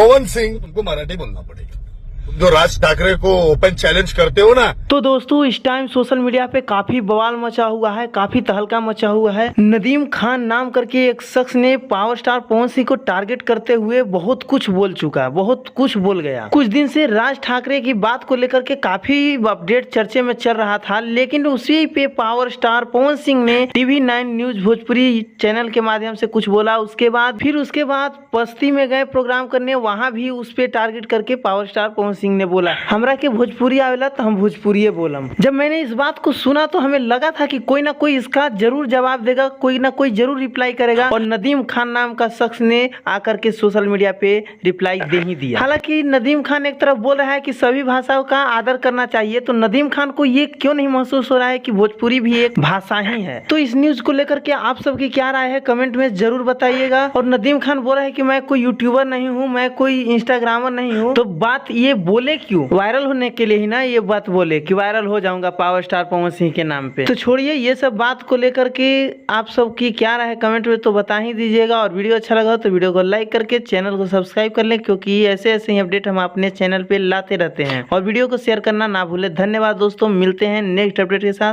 पवन सिंह, तुमको मराठी बोलना पड़ेगा। तुम जो राज ठाकरे को ओपन चैलेंज करते हो ना। तो दोस्तों इस टाइम सोशल मीडिया पे काफी बवाल मचा हुआ है, काफी तहलका मचा हुआ है। नदीम खान नाम करके एक शख्स ने पावर स्टार पवन सिंह को टारगेट करते हुए बहुत कुछ बोल चुका है, बहुत कुछ बोल गया। कुछ दिन से राज ठाकरे की बात को लेकर के काफी अपडेट चर्चे में चल रहा था, लेकिन उसी पे पावर स्टार पवन सिंह ने TV9 न्यूज भोजपुरी चैनल के माध्यम से कुछ बोला। उसके बाद बस्ती में गए प्रोग्राम करने, वहाँ भी उस पे टारगेट करके पावर स्टार पवन सिंह ने बोला हमरा के भोजपुरी आवेला तो हम भोजपुरी बोलम। जब मैंने इस बात को सुना तो हमें लगा था कि कोई ना कोई इसका जरूर जवाब देगा, कोई ना कोई जरूर रिप्लाई करेगा, और नदीम खान नाम का शख्स ने आकर के सोशल मीडिया पे रिप्लाई दे ही दिया। हालांकि नदीम खान एक तरफ बोल रहा है कि सभी भाषाओं का आदर करना चाहिए, तो नदीम खान को ये क्यों नहीं महसूस हो रहा है कि भोजपुरी भी एक भाषा ही है। तो इस न्यूज को लेकर के आप सबकी क्या राय है कमेंट में जरूर बताइएगा। और नदीम खान बोल रहा है कि मैं कोई यूट्यूबर नहीं हूँ, मैं कोई इंस्टाग्रामर नहीं हूँ, तो बात ये बोले क्यों? वायरल होने के लिए ही ना ये बात बोले कि वायरल हो जाऊंगा पावर स्टार पवन सिंह के नाम पे। तो छोड़िए ये सब बात को लेकर के आप सब की क्या राय है कमेंट में तो बता ही दीजिएगा। और वीडियो अच्छा लगा तो वीडियो को लाइक करके चैनल को सब्सक्राइब कर लें, क्योंकि ऐसे ऐसे ही अपडेट हम अपने चैनल पे लाते रहते हैं। और वीडियो को शेयर करना ना भूले। धन्यवाद दोस्तों, मिलते हैं नेक्स्ट अपडेट के साथ।